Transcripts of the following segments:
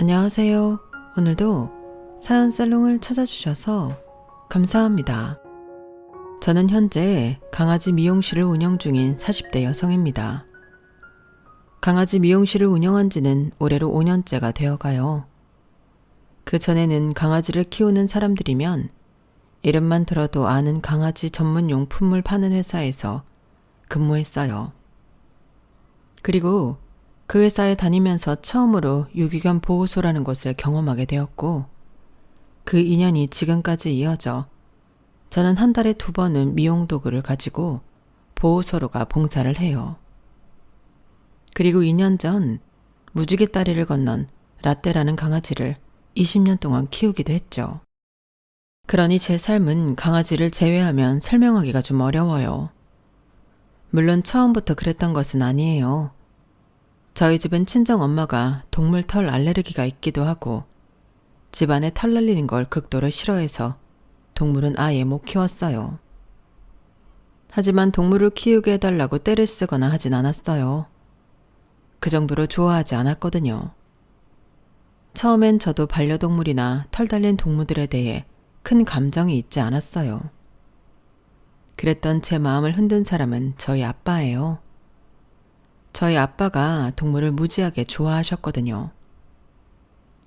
안녕하세요. 오늘도 사연 살롱을 찾아주셔서 감사합니다. 저는 현재 강아지 미용실을 운영 중인 40대 여성입니다. 강아지 미용실을 운영한 지는 올해로 5년째가 되어가요. 그 전에는 강아지를 키우는 사람들이면 이름만 들어도 아는 강아지 전문 용품을 파는 회사에서 근무했어요. 그리고 그 회사에 다니면서 처음으로 유기견 보호소라는 곳을 경험하게 되었고, 그 인연이 지금까지 이어져 저는 한 달에 2번은 미용 도구를 가지고 보호소로 가 봉사를 해요. 그리고 2년 전 무지개 다리를 건넌 라떼라는 강아지를 20년 동안 키우기도 했죠. 그러니 제 삶은 강아지를 제외하면 설명하기가 좀 어려워요. 물론 처음부터 그랬던 것은 아니에요. 저희 집은 친정 엄마가 동물 털 알레르기가 있기도 하고 집안에 털 날리는 걸 극도로 싫어해서 동물은 아예 못 키웠어요. 하지만 동물을 키우게 해달라고 떼를 쓰거나 하진 않았어요. 그 정도로 좋아하지 않았거든요. 처음엔 저도 반려동물이나 털 달린 동물들에 대해 큰 감정이 있지 않았어요. 그랬던 제 마음을 흔든 사람은 저희 아빠예요. 저희 아빠가 동물을 무지하게 좋아하셨거든요.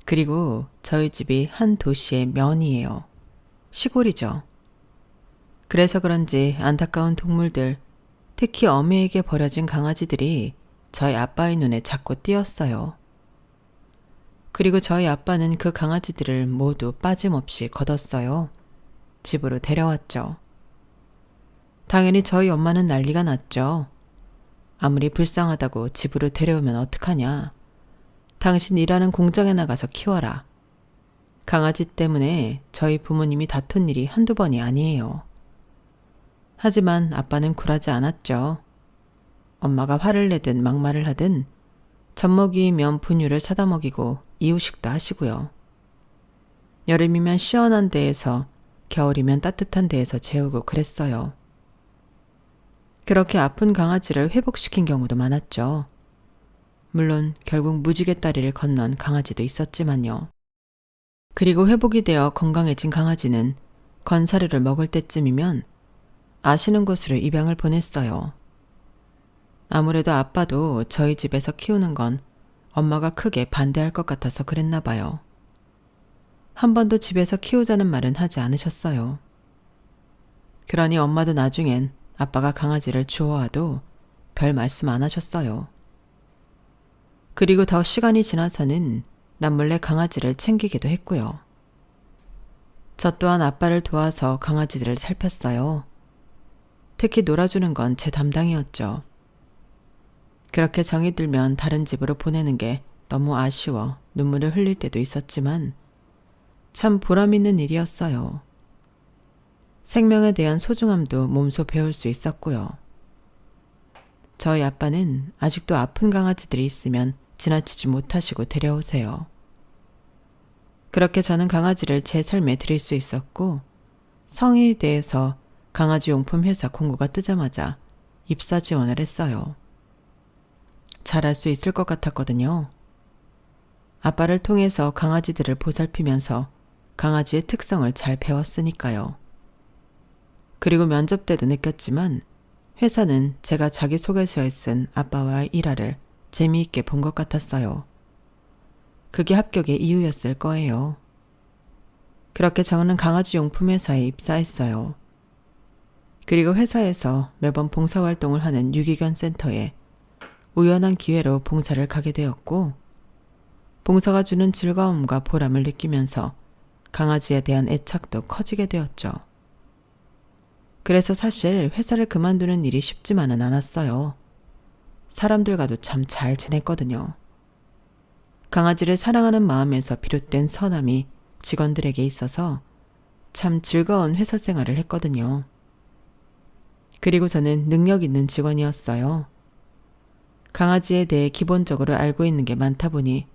그리고 저희 집이 한 도시의 면이에요. 시골이죠. 그래서 그런지 안타까운 동물들, 특히 어미에게 버려진 강아지들이 저희 아빠의 눈에 자꾸 띄었어요. 그리고 저희 아빠는 그 강아지들을 모두 빠짐없이 걷었어요. 집으로 데려왔죠. 당연히 저희 엄마는 난리가 났죠. 아무리 불쌍하다고 집으로 데려오면 어떡하냐. 당신 일하는 공장에 나가서 키워라. 강아지 때문에 저희 부모님이 다툰 일이 한두 번이 아니에요. 하지만 아빠는 굴하지 않았죠. 엄마가 화를 내든 막말을 하든 젖먹이면 분유를 사다 먹이고 이유식도 하시고요. 여름이면 시원한 데에서, 겨울이면 따뜻한 데에서 재우고 그랬어요. 그렇게 아픈 강아지를 회복시킨 경우도 많았죠. 물론 결국 무지개 다리를 건넌 강아지도 있었지만요. 그리고 회복이 되어 건강해진 강아지는 건사료를 먹을 때쯤이면 아시는 곳으로 입양을 보냈어요. 아무래도 아빠도 저희 집에서 키우는 건 엄마가 크게 반대할 것 같아서 그랬나 봐요. 한 번도 집에서 키우자는 말은 하지 않으셨어요. 그러니 엄마도 나중엔 아빠가 강아지를 주워와도 별 말씀 안 하셨어요. 그리고 더 시간이 지나서는 남몰래 강아지를 챙기기도 했고요. 저 또한 아빠를 도와서 강아지들을 살폈어요. 특히 놀아주는 건 제 담당이었죠. 그렇게 정이 들면 다른 집으로 보내는 게 너무 아쉬워 눈물을 흘릴 때도 있었지만 참 보람 있는 일이었어요. 생명에 대한 소중함도 몸소 배울 수 있었고요. 저희 아빠는 아직도 아픈 강아지들이 있으면 지나치지 못하시고 데려오세요. 그렇게 저는 강아지를 제 삶에 들일 수 있었고, 성인이 돼서 강아지 용품 회사 공고가 뜨자마자 입사 지원을 했어요. 잘할 수 있을 것 같았거든요. 아빠를 통해서 강아지들을 보살피면서 강아지의 특성을 잘 배웠으니까요. 그리고 면접 때도 느꼈지만 회사는 제가 자기소개서에 쓴 아빠와의 일화를 재미있게 본 것 같았어요. 그게 합격의 이유였을 거예요. 그렇게 저는 강아지 용품 회사에 입사했어요. 그리고 회사에서 매번 봉사활동을 하는 유기견 센터에 우연한 기회로 봉사를 가게 되었고, 봉사가 주는 즐거움과 보람을 느끼면서 강아지에 대한 애착도 커지게 되었죠. 그래서 사실 회사를 그만두는 일이 쉽지만은 않았어요. 사람들과도 참 잘 지냈거든요. 강아지를 사랑하는 마음에서 비롯된 선함이 직원들에게 있어서 참 즐거운 회사 생활을 했거든요. 그리고 저는 능력 있는 직원이었어요. 강아지에 대해 기본적으로 알고 있는 게 많다 보니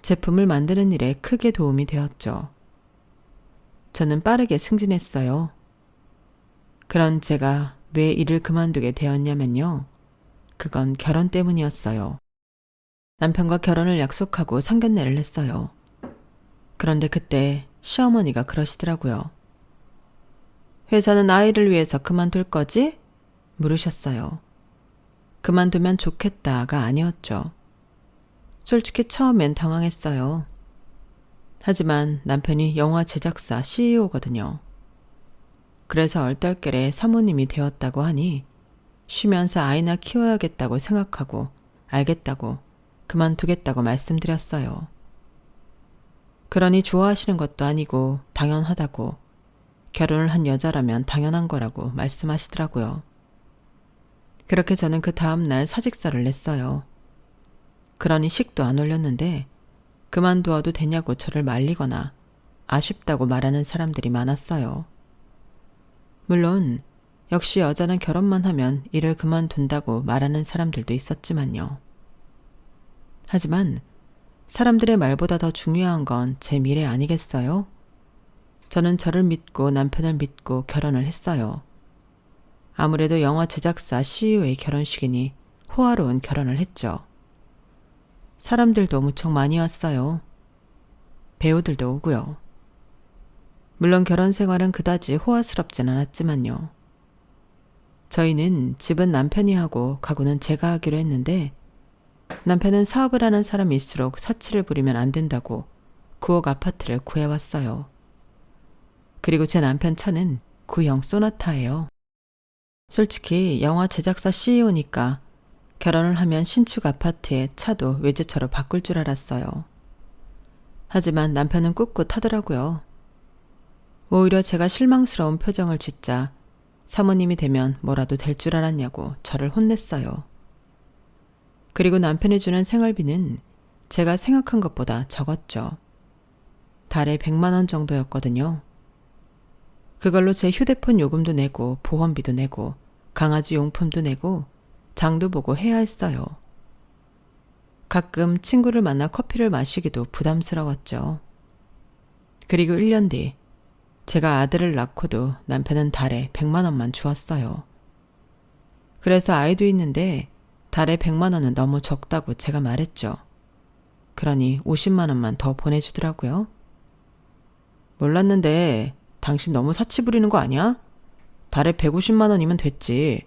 제품을 만드는 일에 크게 도움이 되었죠. 저는 빠르게 승진했어요. 그런 제가 왜 일을 그만두게 되었냐면요. 그건 결혼 때문이었어요. 남편과 결혼을 약속하고 상견례를 했어요. 그런데 그때 시어머니가 그러시더라고요. 회사는 아이를 위해서 그만둘 거지? 물으셨어요. 그만두면 좋겠다가 아니었죠. 솔직히 처음엔 당황했어요. 하지만 남편이 영화 제작사 CEO거든요. 그래서 얼떨결에 사모님이 되었다고 하니 쉬면서 아이나 키워야겠다고 생각하고 알겠다고 그만두겠다고 말씀드렸어요. 그러니 좋아하시는 것도 아니고 당연하다고 결혼을 한 여자라면 당연한 거라고 말씀하시더라고요. 그렇게 저는 그 다음날 사직서를 냈어요. 그러니 식도 안 올렸는데 그만두어도 되냐고 저를 말리거나 아쉽다고 말하는 사람들이 많았어요. 물론 역시 여자는 결혼만 하면 일을 그만둔다고 말하는 사람들도 있었지만요. 하지만 사람들의 말보다 더 중요한 건 제 미래 아니겠어요? 저는 저를 믿고 남편을 믿고 결혼을 했어요. 아무래도 영화 제작사 CEO의 결혼식이니 호화로운 결혼을 했죠. 사람들도 무척 많이 왔어요. 배우들도 오고요. 물론 결혼 생활은 그다지 호화스럽진 않았지만요. 저희는 집은 남편이 하고 가구는 제가 하기로 했는데 남편은 사업을 하는 사람일수록 사치를 부리면 안 된다고 9억 아파트를 구해왔어요. 그리고 제 남편 차는 구형 소나타예요. 솔직히 영화 제작사 CEO니까 결혼을 하면 신축 아파트에 차도 외제차로 바꿀 줄 알았어요. 하지만 남편은 꿋꿋하더라고요. 오히려 제가 실망스러운 표정을 짓자 사모님이 되면 뭐라도 될 줄 알았냐고 저를 혼냈어요. 그리고 남편이 주는 생활비는 제가 생각한 것보다 적었죠. 달에 100만 원 정도였거든요. 그걸로 제 휴대폰 요금도 내고 보험비도 내고 강아지 용품도 내고 장도 보고 해야 했어요. 가끔 친구를 만나 커피를 마시기도 부담스러웠죠. 그리고 1년 뒤 제가 아들을 낳고도 남편은 달에 100만 원만 주었어요. 그래서 아이도 있는데 달에 100만 원은 너무 적다고 제가 말했죠. 그러니 50만 원만 더 보내주더라고요. 몰랐는데 당신 너무 사치 부리는 거 아니야? 달에 150만 원이면 됐지.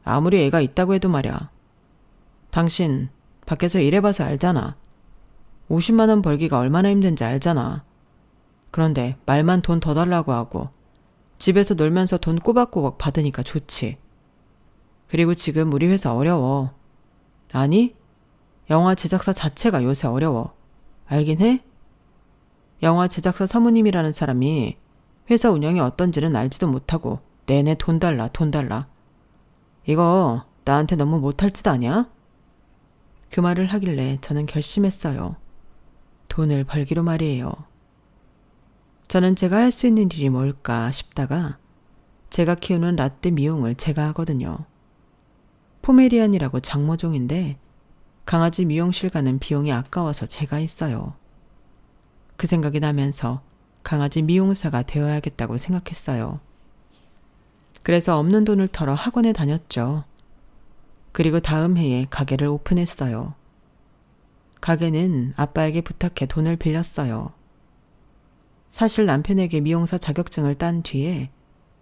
아무리 애가 있다고 해도 말이야. 당신 밖에서 일해봐서 알잖아. 50만 원 벌기가 얼마나 힘든지 알잖아. 그런데 말만 돈 더 달라고 하고 집에서 놀면서 돈 꼬박꼬박 받으니까 좋지. 그리고 지금 우리 회사 어려워. 아니? 영화 제작사 자체가 요새 어려워. 알긴 해? 영화 제작사 사모님이라는 사람이 회사 운영이 어떤지는 알지도 못하고 내내 돈 달라 돈 달라. 이거 나한테 너무 못할 짓 아니야? 그 말을 하길래 저는 결심했어요. 돈을 벌기로 말이에요. 저는 제가 할 수 있는 일이 뭘까 싶다가 제가 키우는 라떼 미용을 제가 하거든요. 포메리안이라고 장모종인데 강아지 미용실 가는 비용이 아까워서 제가 있어요. 그 생각이 나면서 강아지 미용사가 되어야겠다고 생각했어요. 그래서 없는 돈을 털어 학원에 다녔죠. 그리고 다음 해에 가게를 오픈했어요. 가게는 아빠에게 부탁해 돈을 빌렸어요. 사실 남편에게 미용사 자격증을 딴 뒤에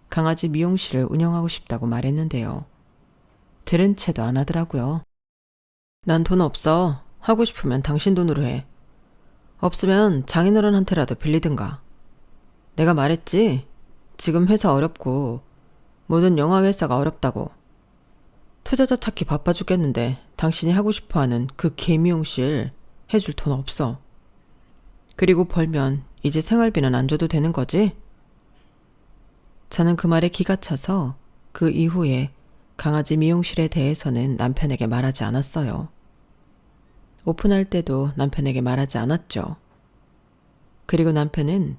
강아지 미용실을 운영하고 싶다고 말했는데요. 들은 채도 안 하더라고요. 난 돈 없어. 하고 싶으면 당신 돈으로 해. 없으면 장인어른한테라도 빌리든가. 내가 말했지? 지금 회사 어렵고 모든 영화 회사가 어렵다고. 투자자 찾기 바빠 죽겠는데 당신이 하고 싶어하는 그 개미용실 해줄 돈 없어. 그리고 벌면 이제 생활비는 안 줘도 되는 거지? 저는 그 말에 기가 차서 그 이후에 강아지 미용실에 대해서는 남편에게 말하지 않았어요. 오픈할 때도 남편에게 말하지 않았죠. 그리고 남편은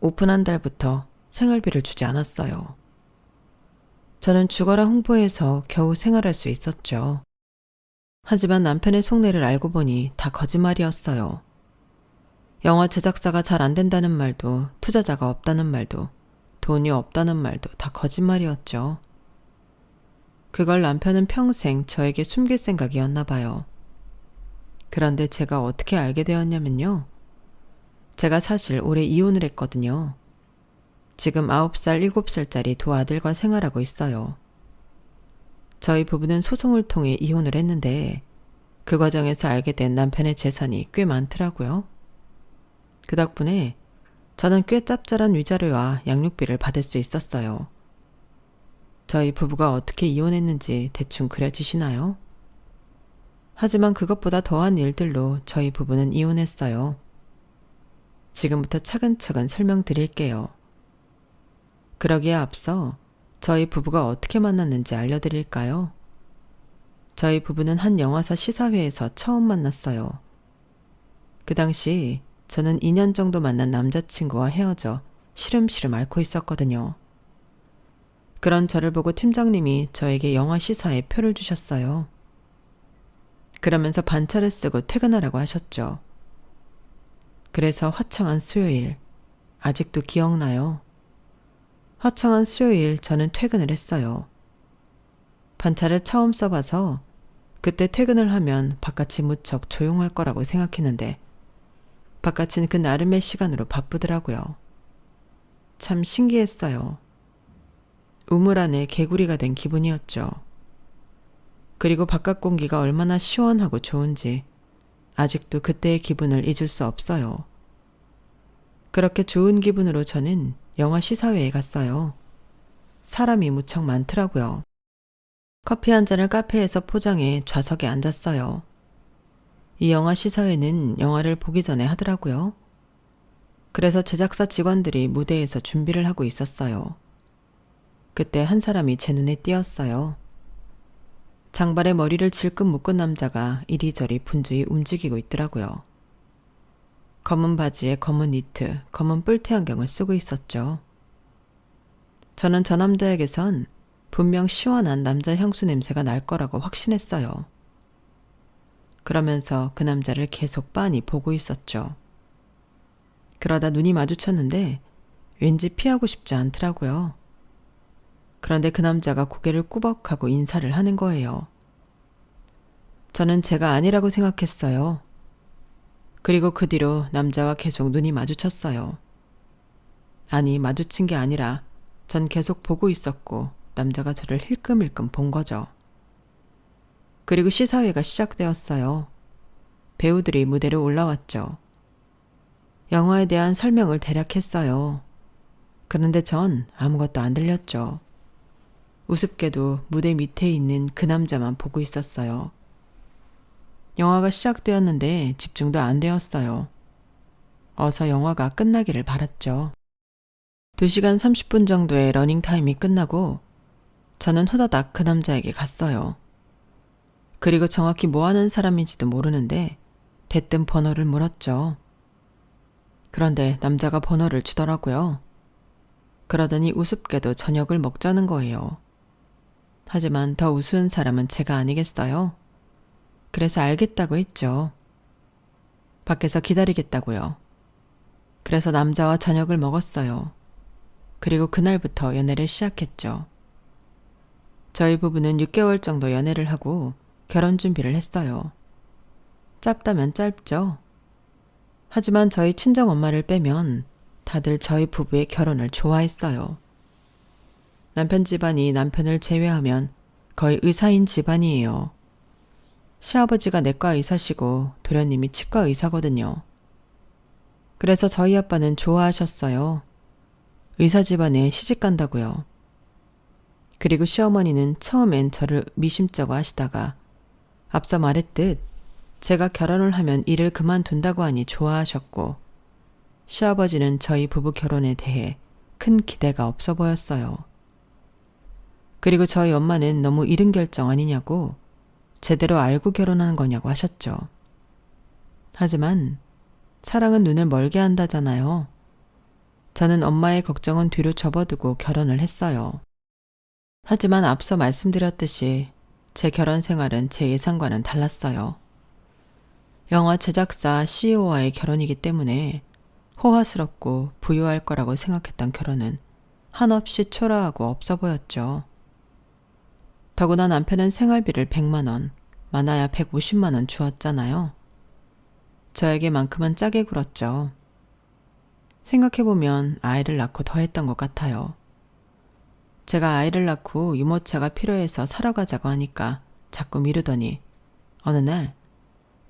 오픈한 달부터 생활비를 주지 않았어요. 저는 죽어라 홍보해서 겨우 생활할 수 있었죠. 하지만 남편의 속내를 알고 보니 다 거짓말이었어요. 영화 제작사가 잘 안 된다는 말도 투자자가 없다는 말도 돈이 없다는 말도 다 거짓말이었죠. 그걸 남편은 평생 저에게 숨길 생각이었나 봐요. 그런데 제가 어떻게 알게 되었냐면요. 제가 사실 올해 이혼을 했거든요. 지금 9살, 7살짜리 두 아들과 생활하고 있어요. 저희 부부는 소송을 통해 이혼을 했는데 그 과정에서 알게 된 남편의 재산이 꽤 많더라고요. 그 덕분에 저는 꽤 짭짤한 위자료와 양육비를 받을 수 있었어요. 저희 부부가 어떻게 이혼했는지 대충 그려지시나요? 하지만 그것보다 더한 일들로 저희 부부는 이혼했어요. 지금부터 차근차근 설명드릴게요. 그러기에 앞서 저희 부부가 어떻게 만났는지 알려드릴까요? 저희 부부는 한 영화사 시사회에서 처음 만났어요. 그 당시 저는 2년 정도 만난 남자친구와 헤어져 시름시름 앓고 있었거든요. 그런 저를 보고 팀장님이 저에게 영화 시사에 표를 주셨어요. 그러면서 반차를 쓰고 퇴근하라고 하셨죠. 그래서 화창한 수요일, 아직도 기억나요. 화창한 수요일 저는 퇴근을 했어요. 반차를 처음 써봐서 그때 퇴근을 하면 바깥이 무척 조용할 거라고 생각했는데 바깥은 그 나름의 시간으로 바쁘더라고요. 참 신기했어요. 우물 안에 개구리가 된 기분이었죠. 그리고 바깥 공기가 얼마나 시원하고 좋은지 아직도 그때의 기분을 잊을 수 없어요. 그렇게 좋은 기분으로 저는 영화 시사회에 갔어요. 사람이 무척 많더라고요. 커피 한 잔을 카페에서 포장해 좌석에 앉았어요. 이 영화 시사회는 영화를 보기 전에 하더라고요. 그래서 제작사 직원들이 무대에서 준비를 하고 있었어요. 그때 한 사람이 제 눈에 띄었어요. 장발에 머리를 질끈 묶은 남자가 이리저리 분주히 움직이고 있더라고요. 검은 바지에 검은 니트, 검은 뿔테 안경을 쓰고 있었죠. 저는 저 남자에게선 분명 시원한 남자 향수 냄새가 날 거라고 확신했어요. 그러면서 그 남자를 계속 빤히 보고 있었죠. 그러다 눈이 마주쳤는데 왠지 피하고 싶지 않더라고요. 그런데 그 남자가 고개를 꾸벅하고 인사를 하는 거예요. 저는 제가 아니라고 생각했어요. 그리고 그 뒤로 남자와 계속 눈이 마주쳤어요. 아니, 마주친 게 아니라 전 계속 보고 있었고 남자가 저를 힐끔힐끔 본 거죠. 그리고 시사회가 시작되었어요. 배우들이 무대로 올라왔죠. 영화에 대한 설명을 대략 했어요. 그런데 전 아무것도 안 들렸죠. 우습게도 무대 밑에 있는 그 남자만 보고 있었어요. 영화가 시작되었는데 집중도 안 되었어요. 어서 영화가 끝나기를 바랐죠. 2시간 30분 정도의 러닝타임이 끝나고 저는 후다닥 그 남자에게 갔어요. 그리고 정확히 뭐 하는 사람인지도 모르는데 대뜸 번호를 물었죠. 그런데 남자가 번호를 주더라고요. 그러더니 우습게도 저녁을 먹자는 거예요. 하지만 더 우스운 사람은 제가 아니겠어요? 그래서 알겠다고 했죠. 밖에서 기다리겠다고요. 그래서 남자와 저녁을 먹었어요. 그리고 그날부터 연애를 시작했죠. 저희 부부는 6개월 정도 연애를 하고 결혼 준비를 했어요. 짧다면 짧죠. 하지만 저희 친정 엄마를 빼면 다들 저희 부부의 결혼을 좋아했어요. 남편 집안이 남편을 제외하면 거의 의사인 집안이에요. 시아버지가 내과 의사시고 도련님이 치과 의사거든요. 그래서 저희 아빠는 좋아하셨어요. 의사 집안에 시집 간다고요. 그리고 시어머니는 처음엔 저를 미심쩍어 하시다가 앞서 말했듯 제가 결혼을 하면 일을 그만둔다고 하니 좋아하셨고 시아버지는 저희 부부 결혼에 대해 큰 기대가 없어 보였어요. 그리고 저희 엄마는 너무 이른 결정 아니냐고 제대로 알고 결혼하는 거냐고 하셨죠. 하지만 사랑은 눈을 멀게 한다잖아요. 저는 엄마의 걱정은 뒤로 접어두고 결혼을 했어요. 하지만 앞서 말씀드렸듯이 제 결혼 생활은 제 예상과는 달랐어요. 영화 제작사 CEO와의 결혼이기 때문에 호화스럽고 부유할 거라고 생각했던 결혼은 한없이 초라하고 없어 보였죠. 더구나 남편은 생활비를 100만 원, 많아야 150만 원 주었잖아요. 저에게만큼은 짜게 굴었죠. 생각해보면 아이를 낳고 더 했던 것 같아요. 제가 아이를 낳고 유모차가 필요해서 사러 가자고 하니까 자꾸 미루더니 어느 날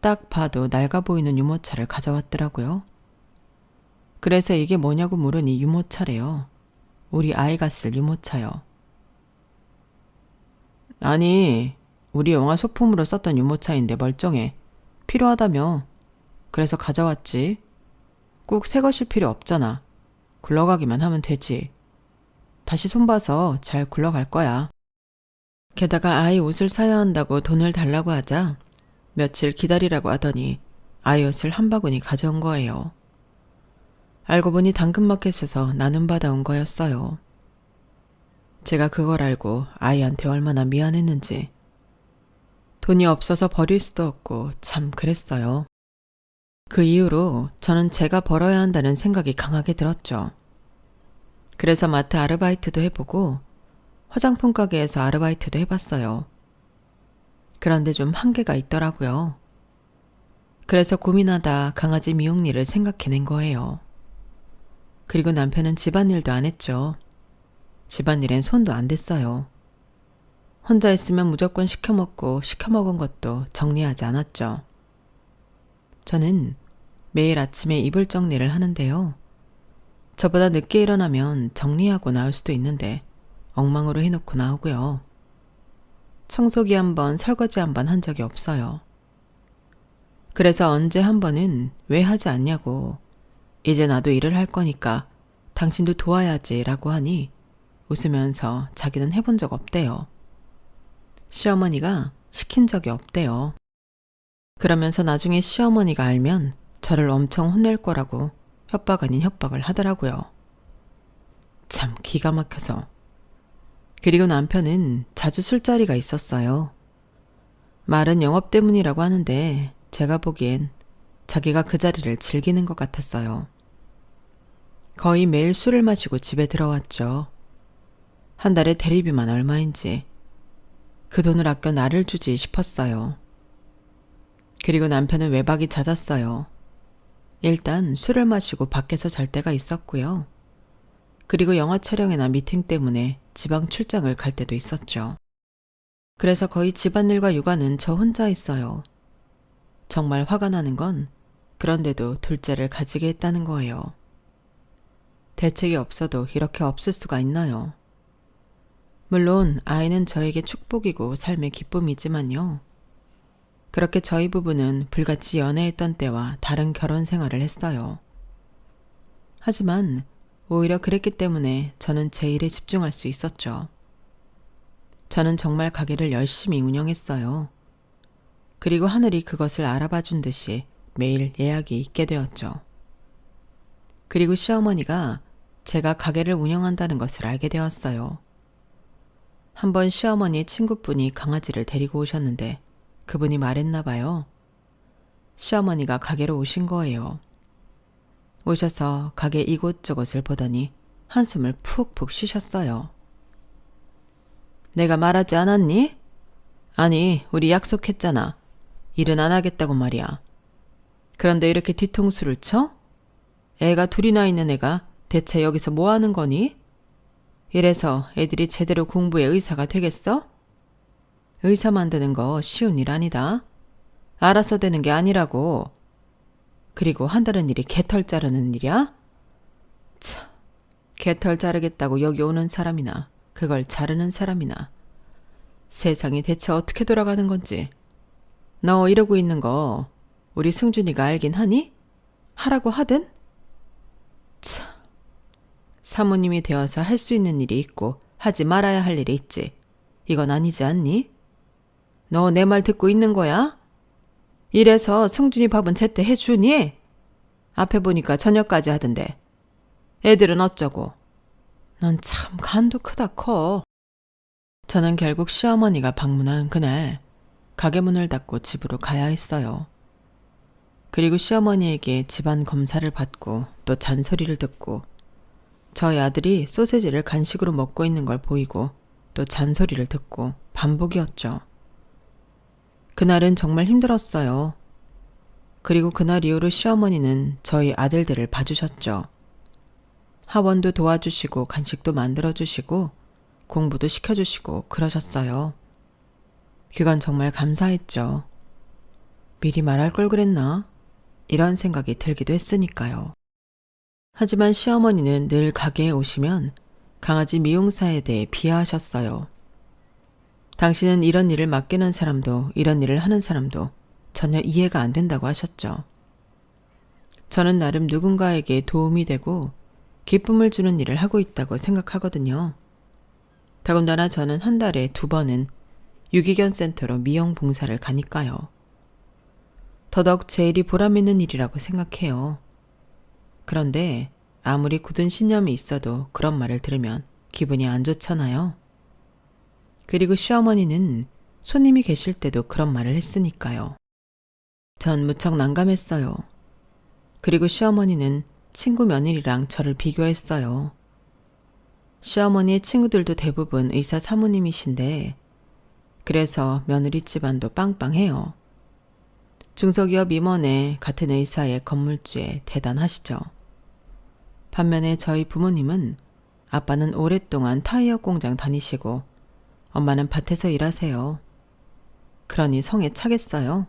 딱 봐도 낡아 보이는 유모차를 가져왔더라고요. 그래서 이게 뭐냐고 물으니 유모차래요. 우리 아이가 쓸 유모차요. 아니, 우리 영화 소품으로 썼던 유모차인데 멀쩡해. 필요하다며. 그래서 가져왔지. 꼭 새 것일 필요 없잖아. 굴러가기만 하면 되지. 다시 손봐서 잘 굴러갈 거야. 게다가 아이 옷을 사야 한다고 돈을 달라고 하자 며칠 기다리라고 하더니 아이 옷을 한 바구니 가져온 거예요. 알고 보니 당근마켓에서 나눔 받아온 거였어요. 제가 그걸 알고 아이한테 얼마나 미안했는지. 돈이 없어서 버릴 수도 없고 참 그랬어요. 그 이후로 저는 제가 벌어야 한다는 생각이 강하게 들었죠. 그래서 마트 아르바이트도 해보고 화장품 가게에서 아르바이트도 해봤어요. 그런데 좀 한계가 있더라고요. 그래서 고민하다 강아지 미용 일을 생각해낸 거예요. 그리고 남편은 집안일도 안 했죠. 집안일엔 손도 안 댔어요. 혼자 있으면 무조건 시켜먹고 시켜먹은 것도 정리하지 않았죠. 저는 매일 아침에 이불 정리를 하는데요. 저보다 늦게 일어나면 정리하고 나올 수도 있는데 엉망으로 해놓고 나오고요. 청소기 한 번, 설거지 한 번 한 적이 없어요. 그래서 언제 한 번은 왜 하지 않냐고 이제 나도 일을 할 거니까 당신도 도와야지 라고 하니 웃으면서 자기는 해본 적 없대요. 시어머니가 시킨 적이 없대요. 그러면서 나중에 시어머니가 알면 저를 엄청 혼낼 거라고 협박 아닌 협박을 하더라고요. 참 기가 막혀서. 그리고 남편은 자주 술자리가 있었어요. 말은 영업 때문이라고 하는데 제가 보기엔 자기가 그 자리를 즐기는 것 같았어요. 거의 매일 술을 마시고 집에 들어왔죠. 한 달에 대리비만 얼마인지 그 돈을 아껴 나를 주지 싶었어요. 그리고 남편은 외박이 잦았어요. 일단 술을 마시고 밖에서 잘 때가 있었고요. 그리고 영화 촬영이나 미팅 때문에 지방 출장을 갈 때도 있었죠. 그래서 거의 집안일과 육아는 저 혼자 했어요. 정말 화가 나는 건 그런데도 둘째를 가지게 했다는 거예요. 대책이 없어도 이렇게 없을 수가 있나요? 물론 아이는 저에게 축복이고 삶의 기쁨이지만요. 그렇게 저희 부부는 불같이 연애했던 때와 다른 결혼 생활을 했어요. 하지만 오히려 그랬기 때문에 저는 제 일에 집중할 수 있었죠. 저는 정말 가게를 열심히 운영했어요. 그리고 하늘이 그것을 알아봐 준 듯이 매일 예약이 있게 되었죠. 그리고 시어머니가 제가 가게를 운영한다는 것을 알게 되었어요. 한번 시어머니 친구분이 강아지를 데리고 오셨는데 그분이 말했나 봐요. 시어머니가 가게로 오신 거예요. 오셔서 가게 이곳저곳을 보더니 한숨을 푹푹 쉬셨어요. 내가 말하지 않았니? 아니, 우리 약속했잖아. 일은 안 하겠다고 말이야. 그런데 이렇게 뒤통수를 쳐? 애가 둘이나 있는 애가 대체 여기서 뭐 하는 거니? 이래서 애들이 제대로 공부해 의사가 되겠어? 의사 만드는 거 쉬운 일 아니다. 알아서 되는 게 아니라고. 그리고 한다는 일이 개털 자르는 일이야? 참, 개털 자르겠다고 여기 오는 사람이나 그걸 자르는 사람이나 세상이 대체 어떻게 돌아가는 건지. 너 이러고 있는 거 우리 승준이가 알긴 하니? 하라고 하든? 참, 사모님이 되어서 할 수 있는 일이 있고 하지 말아야 할 일이 있지. 이건 아니지 않니? 너 내 말 듣고 있는 거야? 이래서 승준이 밥은 제때 해주니? 앞에 보니까 저녁까지 하던데. 애들은 어쩌고? 넌 참 간도 크다 커. 저는 결국 시어머니가 방문한 그날 가게 문을 닫고 집으로 가야 했어요. 그리고 시어머니에게 집안 검사를 받고 또 잔소리를 듣고 저희 아들이 소세지를 간식으로 먹고 있는 걸 보이고 또 잔소리를 듣고 반복이었죠. 그날은 정말 힘들었어요. 그리고 그날 이후로 시어머니는 저희 아들들을 봐주셨죠. 하원도 도와주시고 간식도 만들어주시고 공부도 시켜주시고 그러셨어요. 그건 정말 감사했죠. 미리 말할 걸 그랬나? 이런 생각이 들기도 했으니까요. 하지만 시어머니는 늘 가게에 오시면 강아지 미용사에 대해 비하하셨어요. 당신은 이런 일을 맡기는 사람도 이런 일을 하는 사람도 전혀 이해가 안 된다고 하셨죠. 저는 나름 누군가에게 도움이 되고 기쁨을 주는 일을 하고 있다고 생각하거든요. 더군다나 저는 한 달에 2번은 유기견 센터로 미용 봉사를 가니까요. 더더욱 제 일이 보람있는 일이라고 생각해요. 그런데 아무리 굳은 신념이 있어도 그런 말을 들으면 기분이 안 좋잖아요. 그리고 시어머니는 손님이 계실 때도 그런 말을 했으니까요. 전 무척 난감했어요. 그리고 시어머니는 친구 며느리랑 저를 비교했어요. 시어머니의 친구들도 대부분 의사 사모님이신데 그래서 며느리 집안도 빵빵해요. 중소기업 임원에 같은 의사의 건물주에 대단하시죠. 반면에 저희 부모님은 아빠는 오랫동안 타이어 공장 다니시고 엄마는 밭에서 일하세요. 그러니 성에 차겠어요.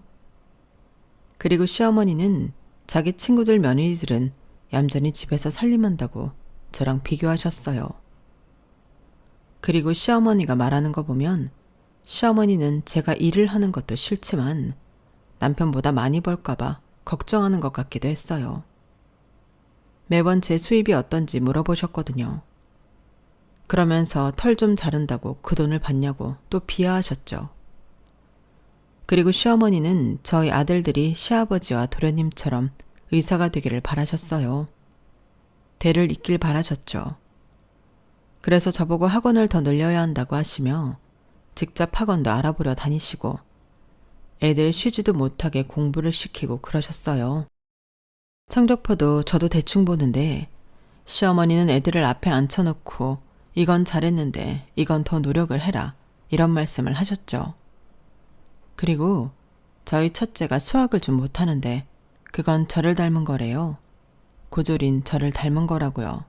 그리고 시어머니는 자기 친구들 며느리들은 얌전히 집에서 살림한다고 저랑 비교하셨어요. 그리고 시어머니가 말하는 거 보면 시어머니는 제가 일을 하는 것도 싫지만 남편보다 많이 벌까봐 걱정하는 것 같기도 했어요. 매번 제 수입이 어떤지 물어보셨거든요. 그러면서 털 좀 자른다고 그 돈을 받냐고 또 비하하셨죠. 그리고 시어머니는 저희 아들들이 시아버지와 도련님처럼 의사가 되기를 바라셨어요. 대를 잇길 바라셨죠. 그래서 저보고 학원을 더 늘려야 한다고 하시며 직접 학원도 알아보려 다니시고 애들 쉬지도 못하게 공부를 시키고 그러셨어요. 성적표도 저도 대충 보는데 시어머니는 애들을 앞에 앉혀놓고 이건 잘했는데 이건 더 노력을 해라 이런 말씀을 하셨죠. 그리고 저희 첫째가 수학을 좀 못하는데 그건 저를 닮은 거래요. 고졸인 저를 닮은 거라고요.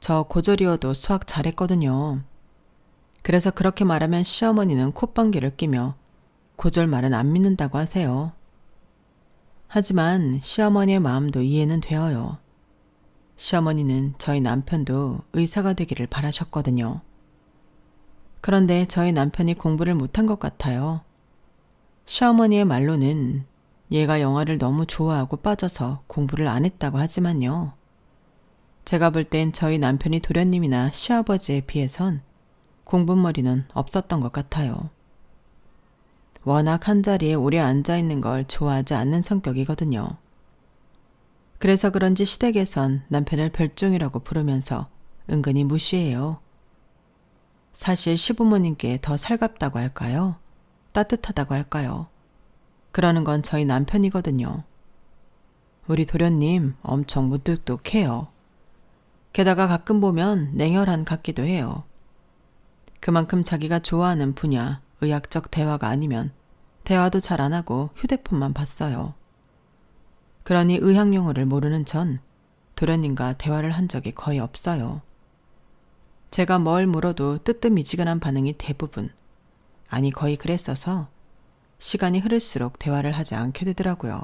저 고졸이어도 수학 잘했거든요. 그래서 그렇게 말하면 시어머니는 콧방귀를 끼며 고졸 말은 안 믿는다고 하세요. 하지만 시어머니의 마음도 이해는 되어요. 시어머니는 저희 남편도 의사가 되기를 바라셨거든요. 그런데 저희 남편이 공부를 못한 것 같아요. 시어머니의 말로는 얘가 영화를 너무 좋아하고 빠져서 공부를 안 했다고 하지만요. 제가 볼 땐 저희 남편이 도련님이나 시아버지에 비해선 공부머리는 없었던 것 같아요. 워낙 한자리에 오래 앉아있는 걸 좋아하지 않는 성격이거든요. 그래서 그런지 시댁에선 남편을 별종이라고 부르면서 은근히 무시해요. 사실 시부모님께 더 살갑다고 할까요? 따뜻하다고 할까요? 그러는 건 저희 남편이거든요. 우리 도련님 엄청 무뚝뚝해요. 게다가 가끔 보면 냉혈한 같기도 해요. 그만큼 자기가 좋아하는 분야, 의학적 대화가 아니면 대화도 잘 안 하고 휴대폰만 봤어요. 그러니 의학 용어를 모르는 전 도련님과 대화를 한 적이 거의 없어요. 제가 뭘 물어도 뜨뜻미지근한 반응이 대부분, 아니 거의 그랬어서 시간이 흐를수록 대화를 하지 않게 되더라고요.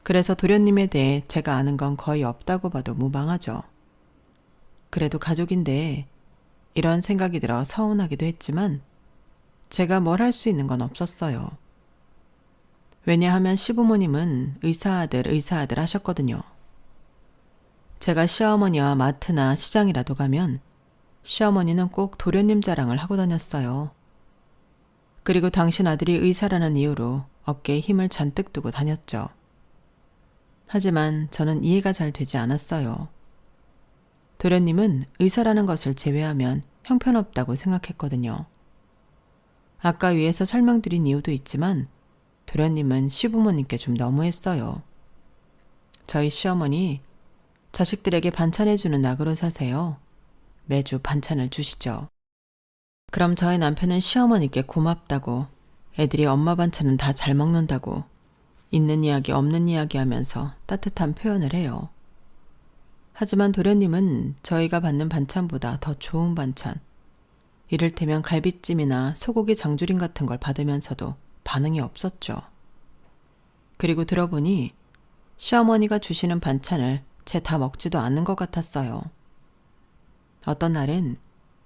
그래서 도련님에 대해 제가 아는 건 거의 없다고 봐도 무방하죠. 그래도 가족인데 이런 생각이 들어 서운하기도 했지만 제가 뭘 할 수 있는 건 없었어요. 왜냐하면 시부모님은 의사아들 하셨거든요. 제가 시어머니와 마트나 시장이라도 가면 시어머니는 꼭 도련님 자랑을 하고 다녔어요. 그리고 당신 아들이 의사라는 이유로 어깨에 힘을 잔뜩 두고 다녔죠. 하지만 저는 이해가 잘 되지 않았어요. 도련님은 의사라는 것을 제외하면 형편없다고 생각했거든요. 아까 위에서 설명드린 이유도 있지만 도련님은 시부모님께 좀 너무했어요. 저희 시어머니 자식들에게 반찬해주는 낙으로 사세요. 매주 반찬을 주시죠. 그럼 저희 남편은 시어머니께 고맙다고 애들이 엄마 반찬은 다 잘 먹는다고 있는 이야기 없는 이야기 하면서 따뜻한 표현을 해요. 하지만 도련님은 저희가 받는 반찬보다 더 좋은 반찬, 이를테면 갈비찜이나 소고기 장조림 같은 걸 받으면서도 반응이 없었죠. 그리고 들어보니 시어머니가 주시는 반찬을 채 다 먹지도 않는 것 같았어요. 어떤 날엔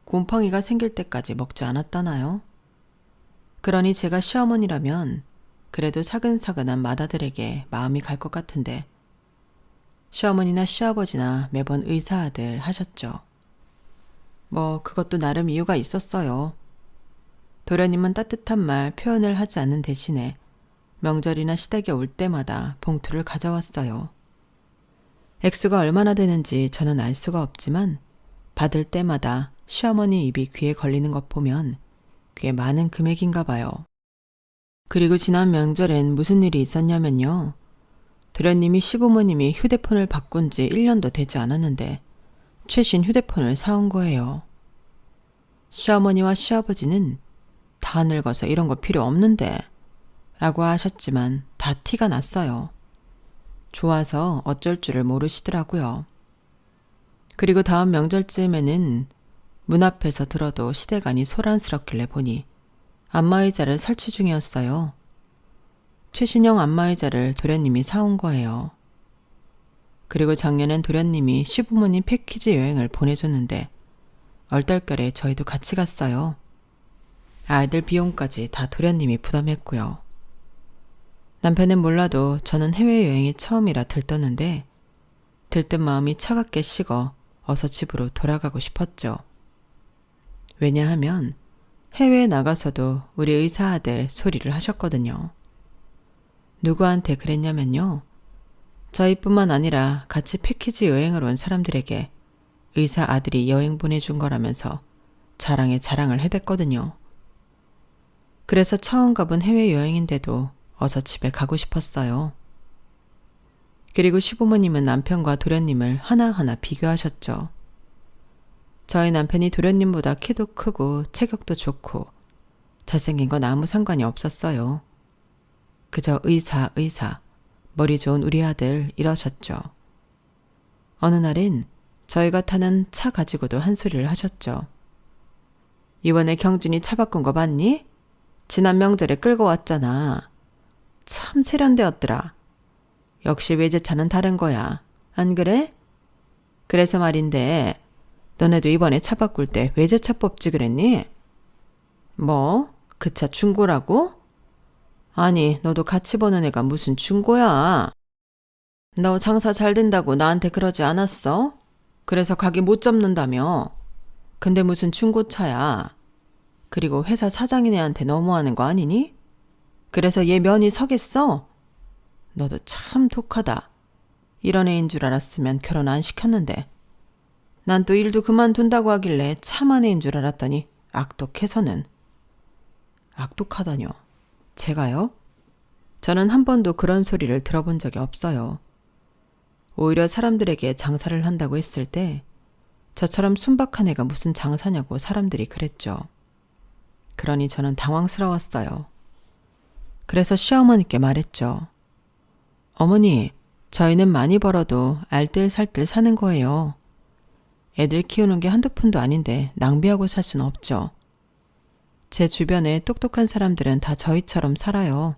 곰팡이가 생길 때까지 먹지 않았다나요? 그러니 제가 시어머니라면 그래도 사근사근한 맏아들에게 마음이 갈 것 같은데 시어머니나 시아버지나 매번 의사아들 하셨죠. 뭐 그것도 나름 이유가 있었어요. 도련님은 따뜻한 말 표현을 하지 않는 대신에 명절이나 시댁에 올 때마다 봉투를 가져왔어요. 액수가 얼마나 되는지 저는 알 수가 없지만 받을 때마다 시어머니 입이 귀에 걸리는 것 보면 꽤 많은 금액인가 봐요. 그리고 지난 명절엔 무슨 일이 있었냐면요. 도련님이 시부모님이 휴대폰을 바꾼 지 1년도 되지 않았는데 최신 휴대폰을 사온 거예요. 시어머니와 시아버지는 다 늙어서 이런 거 필요 없는데 라고 하셨지만 다 티가 났어요. 좋아서 어쩔 줄을 모르시더라고요. 그리고 다음 명절쯤에는 문 앞에서 들어도 시대간이 소란스럽길래 보니 안마의자를 설치 중이었어요. 최신형 안마의자를 도련님이 사온 거예요. 그리고 작년엔 도련님이 시부모님 패키지 여행을 보내줬는데 얼떨결에 저희도 같이 갔어요. 아이들 비용까지 다 도련님이 부담했고요. 남편은 몰라도 저는 해외여행이 처음이라 들떴는데 들뜬 마음이 차갑게 식어 어서 집으로 돌아가고 싶었죠. 왜냐하면 해외에 나가서도 우리 의사아들 소리를 하셨거든요. 누구한테 그랬냐면요. 저희뿐만 아니라 같이 패키지 여행을 온 사람들에게 의사 아들이 여행 보내준 거라면서 자랑에 자랑을 해댔거든요. 그래서 처음 가본 해외여행인데도 어서 집에 가고 싶었어요. 그리고 시부모님은 남편과 도련님을 하나하나 비교하셨죠. 저희 남편이 도련님보다 키도 크고 체격도 좋고 잘생긴 건 아무 상관이 없었어요. 그저 의사, 머리 좋은 우리 아들 이러셨죠. 어느 날엔 저희가 타는 차 가지고도 한 소리를 하셨죠. 이번에 경준이 차 바꾼 거 봤니? 지난 명절에 끌고 왔잖아. 참 세련되었더라. 역시 외제차는 다른 거야. 안 그래? 그래서 말인데 너네도 이번에 차 바꿀 때 외제차 뽑지 그랬니? 뭐? 그 차 중고라고? 아니, 너도 같이 보는 애가 무슨 중고야. 너 장사 잘 된다고 나한테 그러지 않았어? 그래서 가게 못 잡는다며. 근데 무슨 중고차야. 그리고 회사 사장이네한테 너무하는 거 아니니? 그래서 얘 면이 서겠어? 너도 참 독하다. 이런 애인 줄 알았으면 결혼 안 시켰는데. 난 또 일도 그만둔다고 하길래 참한 애인 줄 알았더니 악독해서는. 악독하다뇨. 제가요? 저는 한 번도 그런 소리를 들어본 적이 없어요. 오히려 사람들에게 장사를 한다고 했을 때 저처럼 순박한 애가 무슨 장사냐고 사람들이 그랬죠. 그러니 저는 당황스러웠어요. 그래서 시어머니께 말했죠. 어머니, 저희는 많이 벌어도 알뜰살뜰 사는 거예요. 애들 키우는 게 한두 푼도 아닌데 낭비하고 살 수는 없죠. 제 주변에 똑똑한 사람들은 다 저희처럼 살아요.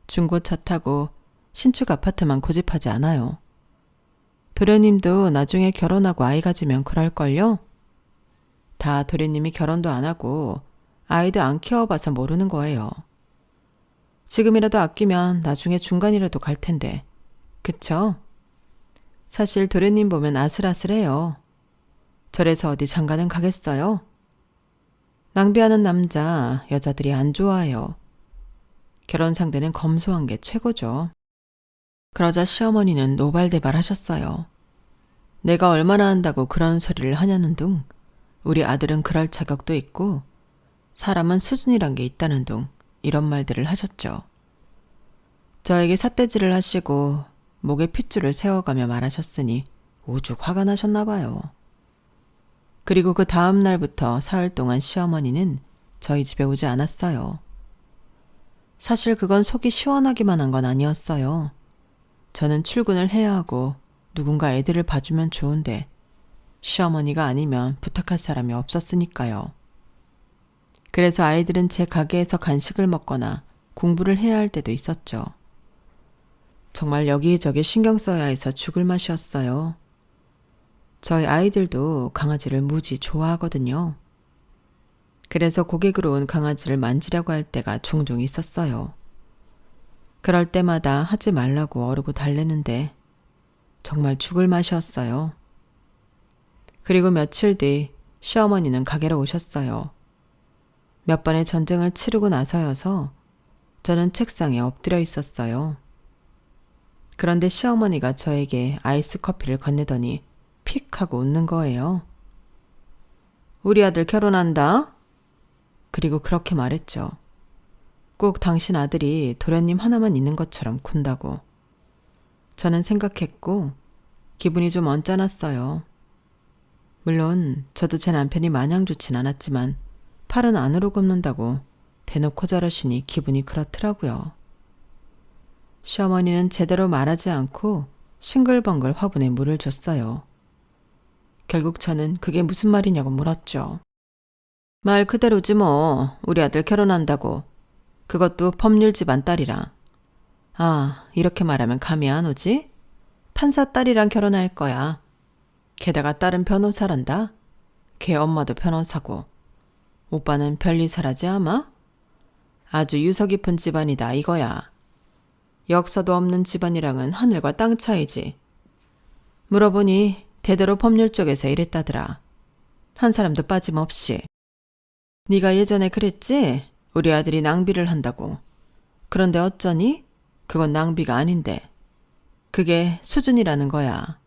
중고차 타고 신축 아파트만 고집하지 않아요. 도련님도 나중에 결혼하고 아이 가지면 그럴걸요? 다 도련님이 결혼도 안 하고 아이도 안 키워봐서 모르는 거예요. 지금이라도 아끼면 나중에 중간이라도 갈 텐데. 그쵸? 사실 도련님 보면 아슬아슬해요. 저래서 어디 장가는 가겠어요? 낭비하는 남자, 여자들이 안 좋아해요. 결혼 상대는 검소한 게 최고죠. 그러자 시어머니는 노발대발 하셨어요. 내가 얼마나 한다고 그런 소리를 하냐는 둥, 우리 아들은 그럴 자격도 있고 사람은 수준이란 게 있다는 둥, 이런 말들을 하셨죠. 저에게 삿대질을 하시고 목에 핏줄을 세워가며 말하셨으니 오죽 화가 나셨나 봐요. 그리고 그 다음 날부터 사흘 동안 시어머니는 저희 집에 오지 않았어요. 사실 그건 속이 시원하기만 한 건 아니었어요. 저는 출근을 해야 하고 누군가 애들을 봐주면 좋은데 시어머니가 아니면 부탁할 사람이 없었으니까요. 그래서 아이들은 제 가게에서 간식을 먹거나 공부를 해야 할 때도 있었죠. 정말 여기저기 신경 써야 해서 죽을 맛이었어요. 저희 아이들도 강아지를 무지 좋아하거든요. 그래서 고객으로 온 강아지를 만지려고 할 때가 종종 있었어요. 그럴 때마다 하지 말라고 어르고 달래는데 정말 죽을 맛이었어요. 그리고 며칠 뒤 시어머니는 가게로 오셨어요. 몇 번의 전쟁을 치르고 나서여서 저는 책상에 엎드려 있었어요. 그런데 시어머니가 저에게 아이스 커피를 건네더니 픽 하고 웃는 거예요. 우리 아들 결혼한다? 그리고 그렇게 말했죠. 꼭 당신 아들이 도련님 하나만 있는 것처럼 군다고. 저는 생각했고 기분이 좀 언짢았어요. 물론 저도 제 남편이 마냥 좋진 않았지만 팔은 안으로 굽는다고 대놓고 저러시니 기분이 그렇더라고요. 시어머니는 제대로 말하지 않고 싱글벙글 화분에 물을 줬어요. 결국 저는 그게 무슨 말이냐고 물었죠. 말 그대로지 뭐. 우리 아들 결혼한다고. 그것도 법률 집안 딸이랑. 아, 이렇게 말하면 감이 안 오지? 판사 딸이랑 결혼할 거야. 게다가 딸은 변호사란다. 걔 엄마도 변호사고. 오빠는 변리사라지 아마? 아주 유서 깊은 집안이다 이거야. 역사도 없는 집안이랑은 하늘과 땅 차이지. 물어보니 대대로 법률 쪽에서 이랬다더라. 한 사람도 빠짐없이. 네가 예전에 그랬지? 우리 아들이 낭비를 한다고. 그런데 어쩌니? 그건 낭비가 아닌데. 그게 수준이라는 거야.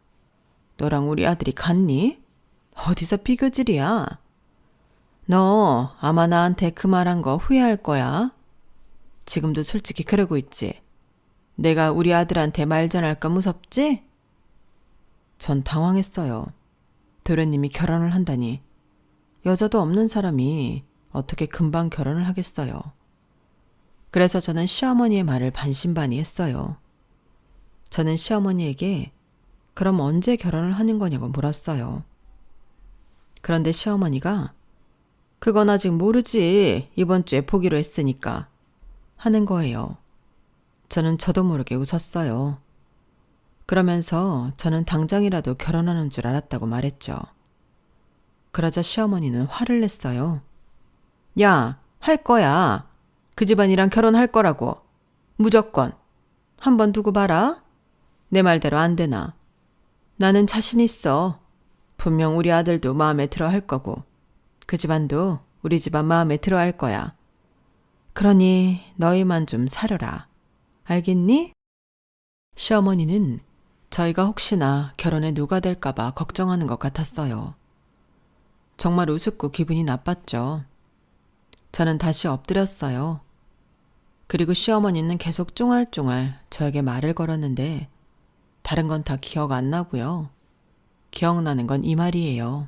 너랑 우리 아들이 같니? 어디서 비교질이야? 너 아마 나한테 그 말한 거 후회할 거야. 지금도 솔직히 그러고 있지. 내가 우리 아들한테 말 전할까 무섭지? 전 당황했어요. 도련님이 결혼을 한다니. 여자도 없는 사람이 어떻게 금방 결혼을 하겠어요. 그래서 저는 시어머니의 말을 반신반의했어요. 저는 시어머니에게 그럼 언제 결혼을 하는 거냐고 물었어요. 그런데 시어머니가 그건 아직 모르지. 이번 주에 보기로 했으니까 하는 거예요. 저는 저도 모르게 웃었어요. 그러면서 저는 당장이라도 결혼하는 줄 알았다고 말했죠. 그러자 시어머니는 화를 냈어요. 야, 할 거야. 그 집안이랑 결혼할 거라고. 무조건. 한번 두고 봐라. 내 말대로 안 되나. 나는 자신 있어. 분명 우리 아들도 마음에 들어 할 거고 그 집안도 우리 집안 마음에 들어 할 거야. 그러니 너희만 좀 사려라. 알겠니? 시어머니는 저희가 혹시나 결혼에 누가 될까 봐 걱정하는 것 같았어요. 정말 우습고 기분이 나빴죠. 저는 다시 엎드렸어요. 그리고 시어머니는 계속 쫑알쫑알 저에게 말을 걸었는데 다른 건 다 기억 안 나고요. 기억나는 건 이 말이에요.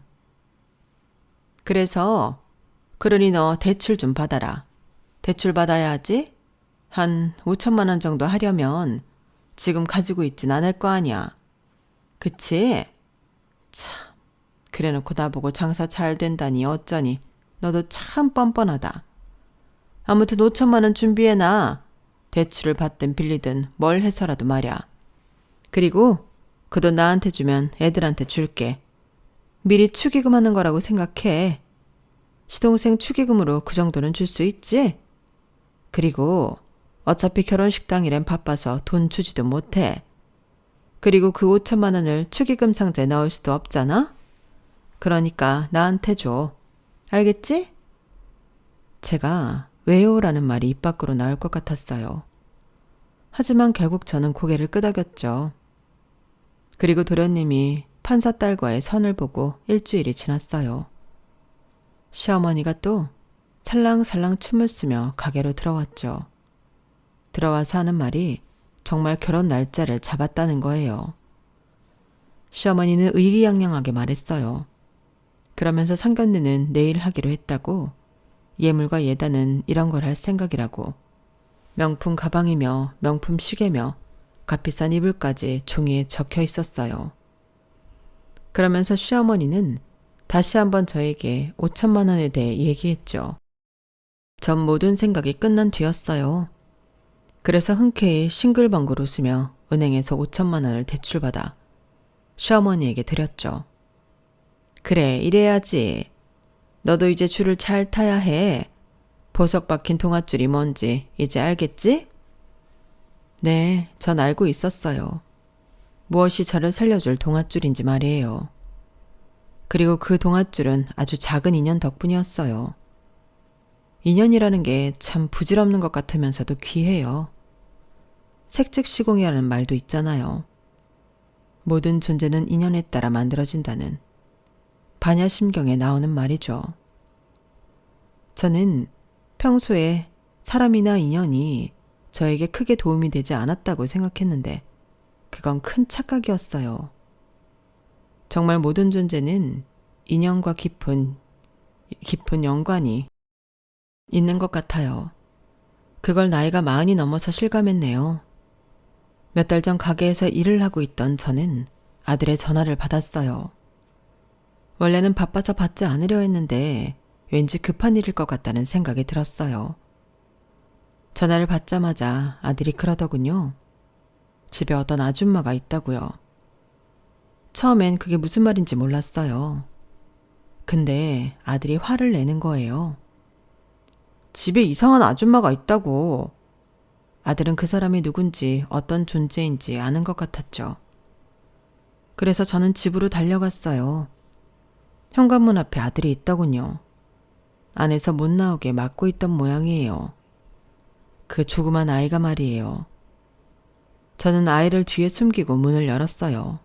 그래서 그러니 너 대출 좀 받아라. 대출 받아야 하지? 한 5천만 원 정도 하려면 지금 가지고 있진 않을 거 아니야. 그치? 참, 그래놓고 나보고 장사 잘 된다니 어쩌니. 너도 참 뻔뻔하다. 아무튼 5천만 원 준비해놔. 대출을 받든 빌리든 뭘 해서라도 말야. 그리고 그 돈 나한테 주면 애들한테 줄게. 미리 축의금하는 거라고 생각해. 시동생 축의금으로 그 정도는 줄 수 있지? 그리고 어차피 결혼식 당일엔 바빠서 돈 주지도 못해. 그리고 그 5천만 원을 축의금 상자에 넣을 수도 없잖아? 그러니까 나한테 줘. 알겠지? 제가 왜요라는 말이 입 밖으로 나올 것 같았어요. 하지만 결국 저는 고개를 끄덕였죠. 그리고 도련님이 판사 딸과의 선을 보고 일주일이 지났어요. 시어머니가 또 살랑살랑 춤을 추며 가게로 들어왔죠. 들어와서 하는 말이 정말 결혼 날짜를 잡았다는 거예요. 시어머니는 의기양양하게 말했어요. 그러면서 상견례는 내일 하기로 했다고, 예물과 예단은 이런 걸 할 생각이라고. 명품 가방이며 명품 시계며 값비싼 이불까지 종이에 적혀 있었어요. 그러면서 시어머니는 다시 한번 저에게 5천만 원에 대해 얘기했죠. 전 모든 생각이 끝난 뒤였어요. 그래서 흔쾌히 싱글벙글 웃으며 은행에서 5천만 원을 대출받아 시어머니에게 드렸죠. 그래, 이래야지. 너도 이제 줄을 잘 타야 해. 보석 박힌 동아줄이 뭔지 이제 알겠지? 네, 전 알고 있었어요. 무엇이 저를 살려줄 동아줄인지 말이에요. 그리고 그 동아줄은 아주 작은 인연 덕분이었어요. 인연이라는 게 참 부질없는 것 같으면서도 귀해요. 색즉시공이라는 말도 있잖아요. 모든 존재는 인연에 따라 만들어진다는 반야심경에 나오는 말이죠. 저는 평소에 사람이나 인연이 저에게 크게 도움이 되지 않았다고 생각했는데 그건 큰 착각이었어요. 정말 모든 존재는 인연과 깊은 연관이 있는 것 같아요. 그걸 나이가 40이 넘어서 실감했네요. 몇 달 전 가게에서 일을 하고 있던 저는 아들의 전화를 받았어요. 원래는 바빠서 받지 않으려 했는데 왠지 급한 일일 것 같다는 생각이 들었어요. 전화를 받자마자 아들이 그러더군요. 집에 어떤 아줌마가 있다고요. 처음엔 그게 무슨 말인지 몰랐어요. 근데 아들이 화를 내는 거예요. 집에 이상한 아줌마가 있다고. 아들은 그 사람이 누군지 어떤 존재인지 아는 것 같았죠. 그래서 저는 집으로 달려갔어요. 현관문 앞에 아들이 있더군요. 안에서 못 나오게 막고 있던 모양이에요. 그 조그만 아이가 말이에요. 저는 아이를 뒤에 숨기고 문을 열었어요.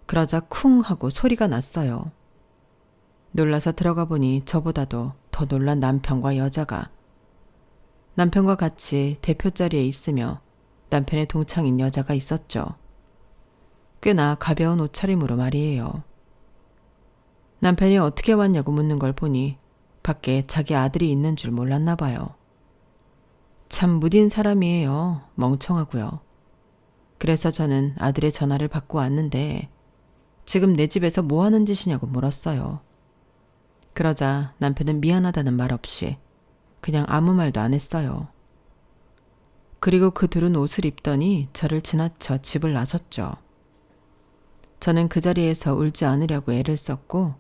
그러자 쿵 하고 소리가 났어요. 놀라서 들어가 보니 저보다도 더 놀란 남편과 여자가 남편과 같이 대표 자리에 있으며 남편의 동창인 여자가 있었죠. 꽤나 가벼운 옷차림으로 말이에요. 남편이 어떻게 왔냐고 묻는 걸 보니 밖에 자기 아들이 있는 줄 몰랐나 봐요. 참 무딘 사람이에요. 멍청하고요. 그래서 저는 아들의 전화를 받고 왔는데 지금 내 집에서 뭐 하는 짓이냐고 물었어요. 그러자 남편은 미안하다는 말 없이 그냥 아무 말도 안 했어요. 그리고 그 둘은 옷을 입더니 저를 지나쳐 집을 나섰죠. 저는 그 자리에서 울지 않으려고 애를 썼고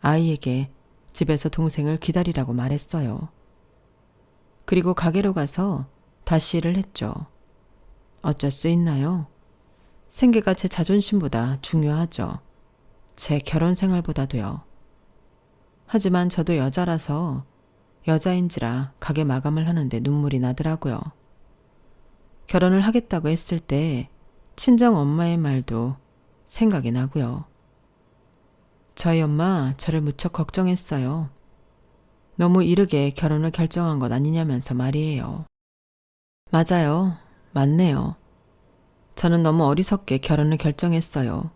아이에게 집에서 동생을 기다리라고 말했어요. 그리고 가게로 가서 다시 일을 했죠. 어쩔 수 있나요? 생계가 제 자존심보다 중요하죠. 제 결혼 생활보다도요. 하지만 저도 여자라서 여자인지라 가게 마감을 하는데 눈물이 나더라고요. 결혼을 하겠다고 했을 때 친정 엄마의 말도 생각이 나고요. 저희 엄마 저를 무척 걱정했어요. 너무 이르게 결혼을 결정한 것 아니냐면서 말이에요. 맞아요. 맞네요. 저는 너무 어리석게 결혼을 결정했어요.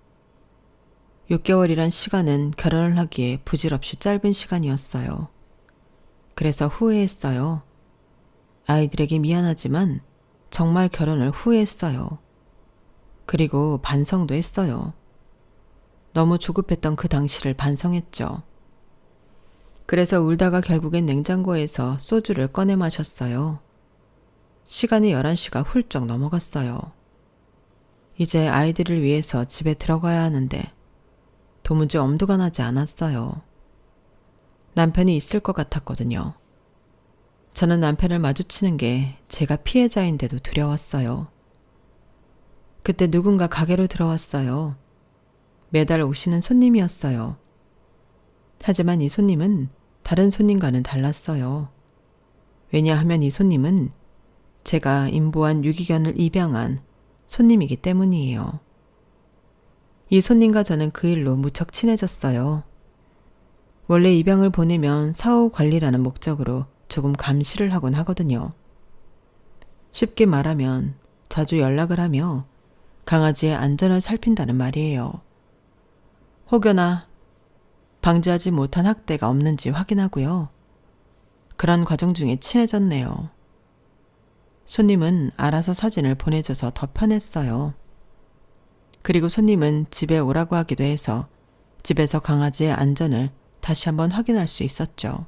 6개월이란 시간은 결혼을 하기에 부질없이 짧은 시간이었어요. 그래서 후회했어요. 아이들에게 미안하지만 정말 결혼을 후회했어요. 그리고 반성도 했어요. 너무 조급했던 그 당시를 반성했죠. 그래서 울다가 결국엔 냉장고에서 소주를 꺼내 마셨어요. 시간이 11시가 훌쩍 넘어갔어요. 이제 아이들을 위해서 집에 들어가야 하는데 도무지 엄두가 나지 않았어요. 남편이 있을 것 같았거든요. 저는 남편을 마주치는 게 제가 피해자인데도 두려웠어요. 그때 누군가 가게로 들어왔어요. 매달 오시는 손님이었어요. 하지만 이 손님은 다른 손님과는 달랐어요. 왜냐하면 이 손님은 제가 임보한 유기견을 입양한 손님이기 때문이에요. 이 손님과 저는 그 일로 무척 친해졌어요. 원래 입양을 보내면 사후 관리라는 목적으로 조금 감시를 하곤 하거든요. 쉽게 말하면 자주 연락을 하며 강아지의 안전을 살핀다는 말이에요. 혹여나 방지하지 못한 학대가 없는지 확인하고요. 그런 과정 중에 친해졌네요. 손님은 알아서 사진을 보내줘서 더 편했어요. 그리고 손님은 집에 오라고 하기도 해서 집에서 강아지의 안전을 다시 한번 확인할 수 있었죠.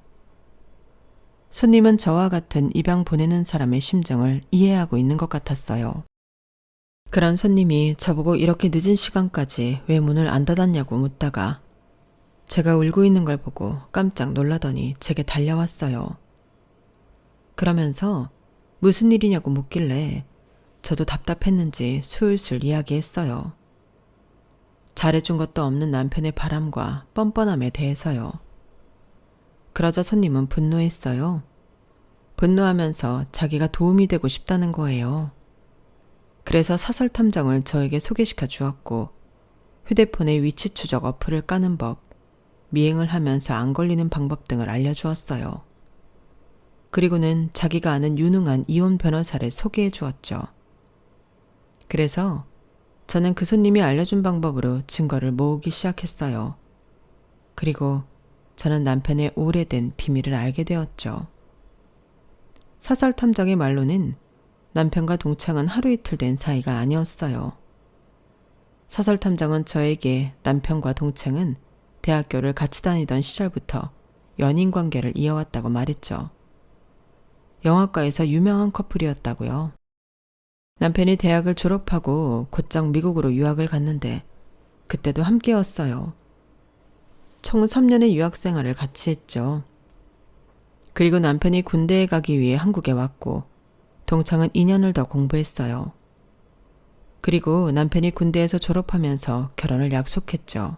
손님은 저와 같은 입양 보내는 사람의 심정을 이해하고 있는 것 같았어요. 그런 손님이 저보고 이렇게 늦은 시간까지 왜 문을 안 닫았냐고 묻다가 제가 울고 있는 걸 보고 깜짝 놀라더니 제게 달려왔어요. 그러면서 무슨 일이냐고 묻길래 저도 답답했는지 술술 이야기했어요. 잘해준 것도 없는 남편의 바람과 뻔뻔함에 대해서요. 그러자 손님은 분노했어요. 분노하면서 자기가 도움이 되고 싶다는 거예요. 그래서 사설 탐정을 저에게 소개시켜 주었고 휴대폰의 위치 추적 어플을 까는 법, 미행을 하면서 안 걸리는 방법 등을 알려주었어요. 그리고는 자기가 아는 유능한 이혼 변호사를 소개해 주었죠. 그래서 저는 그 손님이 알려준 방법으로 증거를 모으기 시작했어요. 그리고 저는 남편의 오래된 비밀을 알게 되었죠. 사설 탐정의 말로는 남편과 동창은 하루 이틀 된 사이가 아니었어요. 사설 탐정은 저에게 남편과 동창은 대학교를 같이 다니던 시절부터 연인 관계를 이어왔다고 말했죠. 영화과에서 유명한 커플이었다고요. 남편이 대학을 졸업하고 곧장 미국으로 유학을 갔는데 그때도 함께였어요. 총 3년의 유학 생활을 같이 했죠. 그리고 남편이 군대에 가기 위해 한국에 왔고 동창은 2년을 더 공부했어요. 그리고 남편이 군대에서 졸업하면서 결혼을 약속했죠.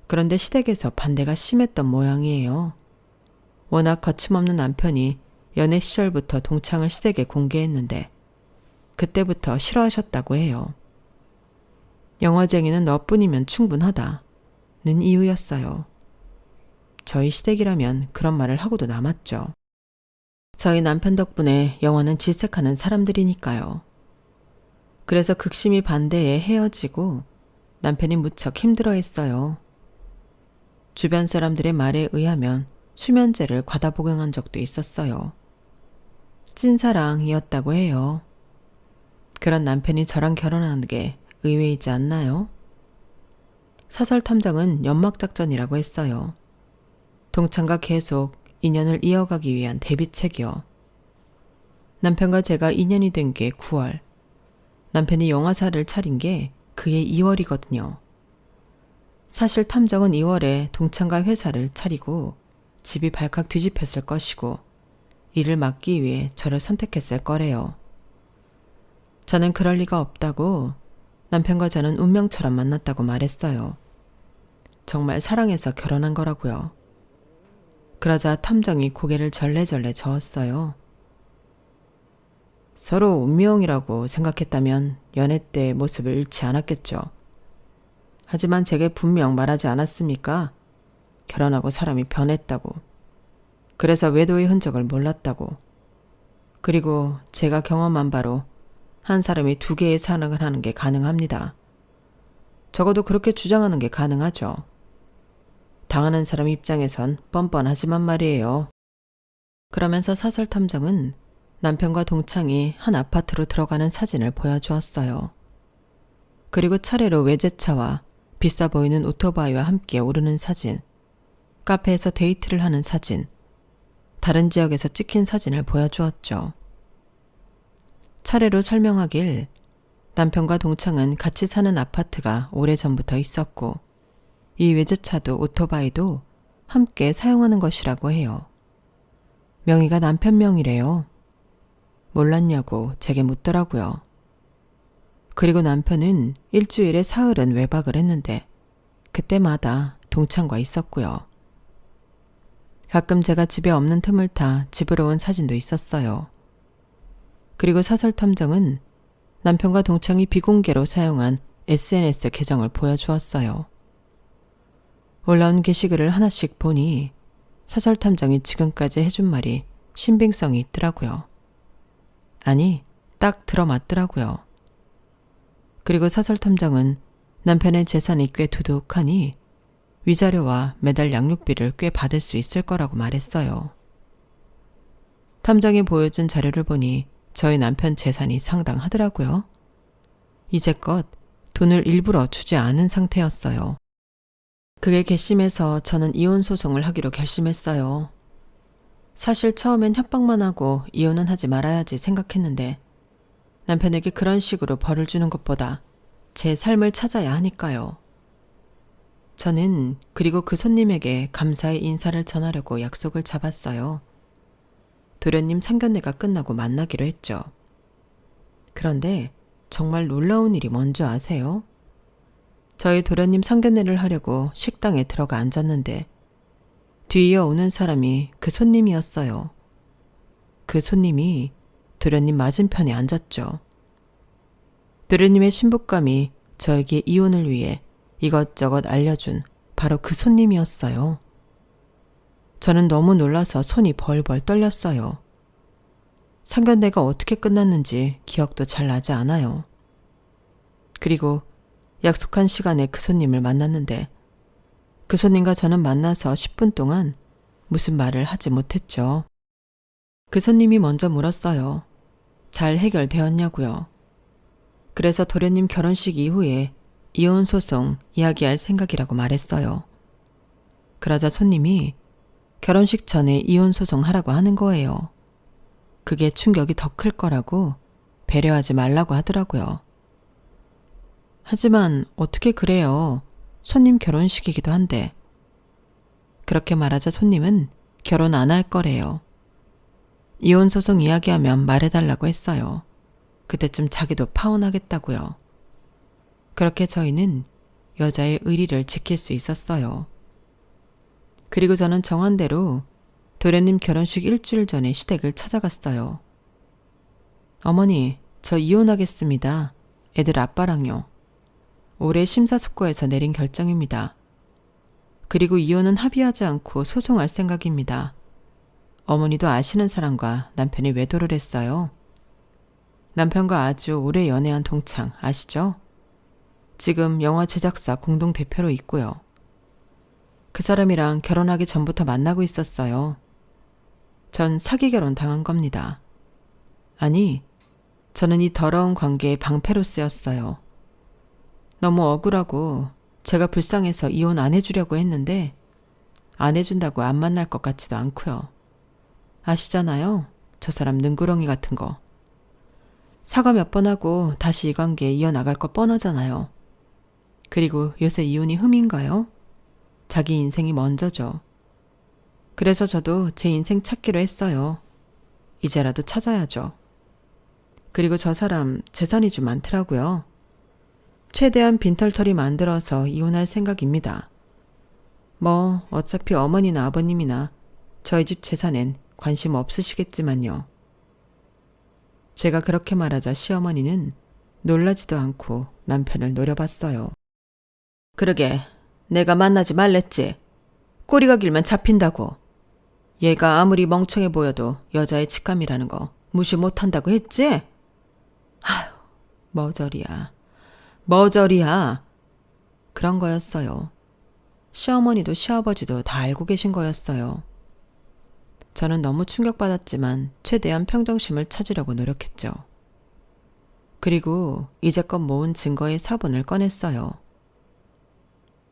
그런데 시댁에서 반대가 심했던 모양이에요. 워낙 거침없는 남편이 연애 시절부터 동창을 시댁에 공개했는데 그때부터 싫어하셨다고 해요. 영화쟁이는 너뿐이면 충분하다는 이유였어요. 저희 시댁이라면 그런 말을 하고도 남았죠. 저희 남편 덕분에 영화는 질색하는 사람들이니까요. 그래서 극심히 반대해 헤어지고 남편이 무척 힘들어했어요. 주변 사람들의 말에 의하면 수면제를 과다 복용한 적도 있었어요. 찐사랑이었다고 해요. 그런 남편이 저랑 결혼하는 게 의외이지 않나요? 사설 탐정은 연막작전이라고 했어요. 동창과 계속 인연을 이어가기 위한 대비책이요. 남편과 제가 인연이 된 게 9월, 남편이 영화사를 차린 게 그해 2월이거든요. 사실 탐정은 2월에 동창과 회사를 차리고 집이 발칵 뒤집혔을 것이고 이를 막기 위해 저를 선택했을 거래요. 저는 그럴 리가 없다고 남편과 저는 운명처럼 만났다고 말했어요. 정말 사랑해서 결혼한 거라고요. 그러자 탐정이 고개를 절레절레 저었어요. 서로 운명이라고 생각했다면 연애 때의 모습을 잃지 않았겠죠. 하지만 제게 분명 말하지 않았습니까? 결혼하고 사람이 변했다고. 그래서 외도의 흔적을 몰랐다고. 그리고 제가 경험한 바로 한 사람이 2개의 사랑을 하는 게 가능합니다. 적어도 그렇게 주장하는 게 가능하죠. 당하는 사람 입장에선 뻔뻔하지만 말이에요. 그러면서 사설 탐정은 남편과 동창이 한 아파트로 들어가는 사진을 보여주었어요. 그리고 차례로 외제차와 비싸 보이는 오토바이와 함께 오르는 사진, 카페에서 데이트를 하는 사진, 다른 지역에서 찍힌 사진을 보여주었죠. 차례로 설명하길 남편과 동창은 같이 사는 아파트가 오래전부터 있었고 이 외제차도 오토바이도 함께 사용하는 것이라고 해요. 명의가 남편 명이래요. 몰랐냐고 제게 묻더라고요. 그리고 남편은 일주일에 사흘은 외박을 했는데 그때마다 동창과 있었고요. 가끔 제가 집에 없는 틈을 타 집으로 온 사진도 있었어요. 그리고 사설 탐정은 남편과 동창이 비공개로 사용한 SNS 계정을 보여주었어요. 올라온 게시글을 하나씩 보니 사설 탐정이 지금까지 해준 말이 신빙성이 있더라고요. 아니, 딱 들어맞더라고요. 그리고 사설 탐정은 남편의 재산이 꽤 두둑하니 위자료와 매달 양육비를 꽤 받을 수 있을 거라고 말했어요. 탐정이 보여준 자료를 보니 저희 남편 재산이 상당하더라고요. 이제껏 돈을 일부러 주지 않은 상태였어요. 그게 괘씸해서 저는 이혼 소송을 하기로 결심했어요. 사실 처음엔 협박만 하고 이혼은 하지 말아야지 생각했는데 남편에게 그런 식으로 벌을 주는 것보다 제 삶을 찾아야 하니까요. 저는 그리고 그 손님에게 감사의 인사를 전하려고 약속을 잡았어요. 도련님 상견례가 끝나고 만나기로 했죠. 그런데 정말 놀라운 일이 뭔지 아세요? 저희 도련님 상견례를 하려고 식당에 들어가 앉았는데 뒤이어 오는 사람이 그 손님이었어요. 그 손님이 도련님 맞은편에 앉았죠. 도련님의 신부감이 저에게 이혼을 위해 이것저것 알려준 바로 그 손님이었어요. 저는 너무 놀라서 손이 벌벌 떨렸어요. 상견례가 어떻게 끝났는지 기억도 잘 나지 않아요. 그리고 약속한 시간에 그 손님을 만났는데 그 손님과 저는 만나서 10분 동안 무슨 말을 하지 못했죠. 그 손님이 먼저 물었어요. 잘 해결되었냐고요. 그래서 도련님 결혼식 이후에 이혼 소송 이야기할 생각이라고 말했어요. 그러자 손님이 결혼식 전에 이혼 소송 하라고 하는 거예요. 그게 충격이 더 클 거라고 배려하지 말라고 하더라고요. 하지만 어떻게 그래요? 손님 결혼식이기도 한데. 그렇게 말하자 손님은 결혼 안 할 거래요. 이혼 소송 이야기하면 말해달라고 했어요. 그때쯤 자기도 파혼하겠다고요. 그렇게 저희는 여자의 의리를 지킬 수 있었어요. 그리고 저는 정한 대로 도련님 결혼식 일주일 전에 시댁을 찾아갔어요. 어머니, 저 이혼하겠습니다. 애들 아빠랑요. 올해 심사숙고해서 내린 결정입니다. 그리고 이혼은 합의하지 않고 소송할 생각입니다. 어머니도 아시는 사람과 남편이 외도를 했어요. 남편과 아주 오래 연애한 동창 아시죠? 지금 영화 제작사 공동대표로 있고요. 그 사람이랑 결혼하기 전부터 만나고 있었어요. 전 사기 결혼 당한 겁니다. 아니, 저는 이 더러운 관계의 방패로 쓰였어요. 너무 억울하고 제가 불쌍해서 이혼 안 해주려고 했는데 안 해준다고 안 만날 것 같지도 않고요. 아시잖아요? 저 사람 능구렁이 같은 거. 사과 몇 번 하고 다시 이 관계 이어나갈 거 뻔하잖아요. 그리고 요새 이혼이 흠인가요? 자기 인생이 먼저죠. 그래서 저도 제 인생 찾기로 했어요. 이제라도 찾아야죠. 그리고 저 사람 재산이 좀 많더라고요. 최대한 빈털터리 만들어서 이혼할 생각입니다. 뭐 어차피 어머니나 아버님이나 저희 집 재산엔 관심 없으시겠지만요. 제가 그렇게 말하자 시어머니는 놀라지도 않고 남편을 노려봤어요. 그러게 내가 만나지 말랬지. 꼬리가 길면 잡힌다고. 얘가 아무리 멍청해 보여도 여자의 직감이라는 거 무시 못한다고 했지? 아휴, 머저리야. 머저리야. 그런 거였어요. 시어머니도 시아버지도 다 알고 계신 거였어요. 저는 너무 충격받았지만 최대한 평정심을 찾으려고 노력했죠. 그리고 이제껏 모은 증거의 사본을 꺼냈어요.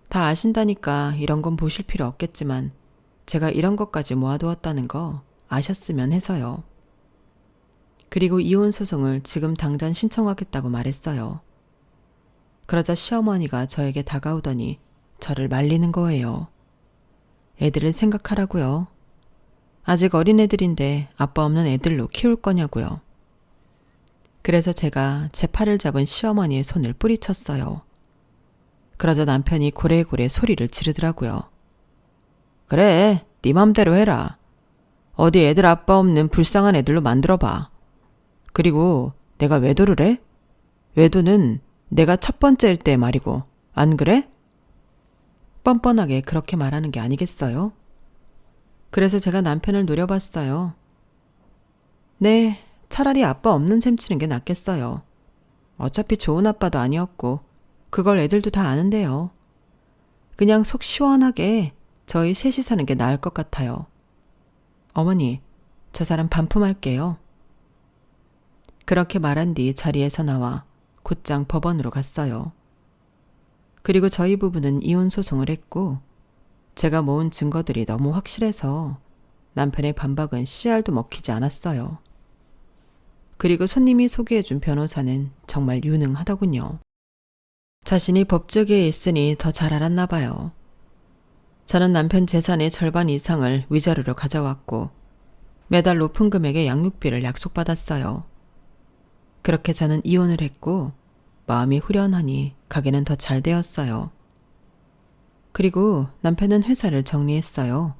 다 아신다니까 이런 건 보실 필요 없겠지만 제가 이런 것까지 모아두었다는 거 아셨으면 해서요. 그리고 이혼 소송을 지금 당장 신청하겠다고 말했어요. 그러자 시어머니가 저에게 다가오더니 저를 말리는 거예요. 애들을 생각하라고요. 아직 어린애들인데 아빠 없는 애들로 키울 거냐고요. 그래서 제가 제 팔을 잡은 시어머니의 손을 뿌리쳤어요. 그러자 남편이 고래고래 소리를 지르더라고요. 그래, 네 맘대로 해라. 어디 애들 아빠 없는 불쌍한 애들로 만들어봐. 그리고 내가 외도를 해? 외도는 내가 첫 번째일 때 말이고, 안 그래? 뻔뻔하게 그렇게 말하는 게 아니겠어요? 그래서 제가 남편을 노려봤어요. 네, 차라리 아빠 없는 셈 치는 게 낫겠어요. 어차피 좋은 아빠도 아니었고 그걸 애들도 다 아는데요. 그냥 속 시원하게 저희 셋이 사는 게 나을 것 같아요. 어머니, 저 사람 반품할게요. 그렇게 말한 뒤 자리에서 나와 곧장 법원으로 갔어요. 그리고 저희 부부는 이혼 소송을 했고 제가 모은 증거들이 너무 확실해서 남편의 반박은 씨알도 먹히지 않았어요. 그리고 손님이 소개해준 변호사는 정말 유능하더군요. 자신이 법조계에 있으니 더 잘 알았나 봐요. 저는 남편 재산의 절반 이상을 위자료로 가져왔고 매달 높은 금액의 양육비를 약속받았어요. 그렇게 저는 이혼을 했고 마음이 후련하니 가게는 더 잘 되었어요. 그리고 남편은 회사를 정리했어요.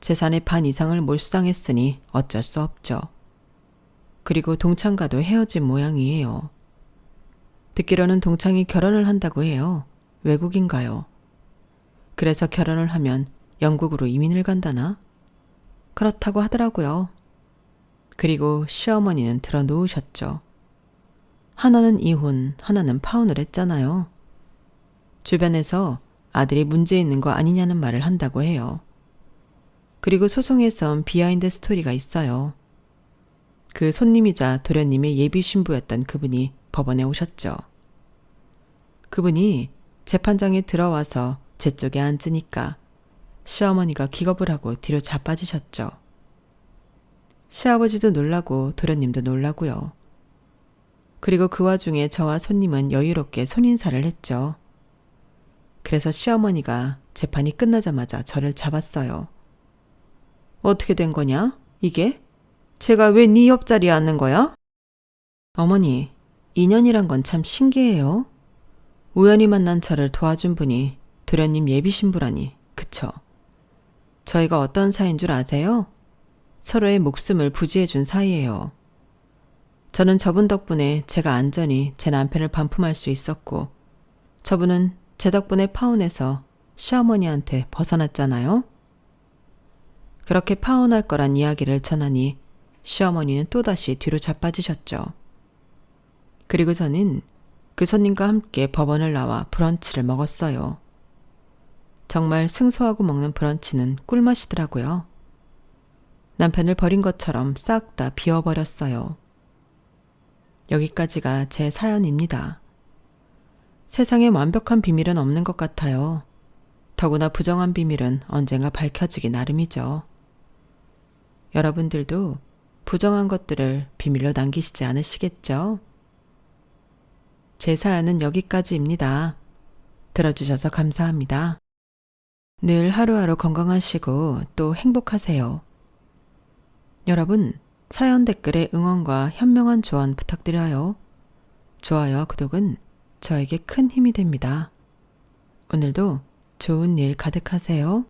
재산의 반 이상을 몰수당했으니 어쩔 수 없죠. 그리고 동창과도 헤어진 모양이에요. 듣기로는 동창이 결혼을 한다고 해요. 외국인가요? 그래서 결혼을 하면 영국으로 이민을 간다나? 그렇다고 하더라고요. 그리고 시어머니는 들어 누우셨죠. 하나는 이혼, 하나는 파혼을 했잖아요. 주변에서 아들이 문제 있는 거 아니냐는 말을 한다고 해요. 그리고 소송에선 비하인드 스토리가 있어요. 그 손님이자 도련님의 예비 신부였던 그분이 법원에 오셨죠. 그분이 재판장에 들어와서 제 쪽에 앉으니까 시어머니가 기겁을 하고 뒤로 자빠지셨죠. 시아버지도 놀라고 도련님도 놀라고요. 그리고 그 와중에 저와 손님은 여유롭게 손인사를 했죠. 그래서 시어머니가 재판이 끝나자마자 저를 잡았어요. 어떻게 된 거냐? 이게? 제가 왜 네 옆자리에 앉는 거야? 어머니, 인연이란 건 참 신기해요. 우연히 만난 저를 도와준 분이 도련님 예비 신부라니, 그쵸? 저희가 어떤 사이인 줄 아세요? 서로의 목숨을 부지해준 사이예요. 저는 저분 덕분에 제가 안전히 제 남편을 반품할 수 있었고 저분은 제 덕분에 파혼해서 시어머니한테 벗어났잖아요. 그렇게 파혼할 거란 이야기를 전하니 시어머니는 또다시 뒤로 자빠지셨죠. 그리고 저는 그 손님과 함께 법원을 나와 브런치를 먹었어요. 정말 승소하고 먹는 브런치는 꿀맛이더라고요. 남편을 버린 것처럼 싹 다 비워버렸어요. 여기까지가 제 사연입니다. 세상에 완벽한 비밀은 없는 것 같아요. 더구나 부정한 비밀은 언젠가 밝혀지기 나름이죠. 여러분들도 부정한 것들을 비밀로 남기시지 않으시겠죠? 제 사연은 여기까지입니다. 들어주셔서 감사합니다. 늘 하루하루 건강하시고 또 행복하세요. 여러분, 사연 댓글에 응원과 현명한 조언 부탁드려요. 좋아요와 구독은 저에게 큰 힘이 됩니다. 오늘도 좋은 일 가득하세요.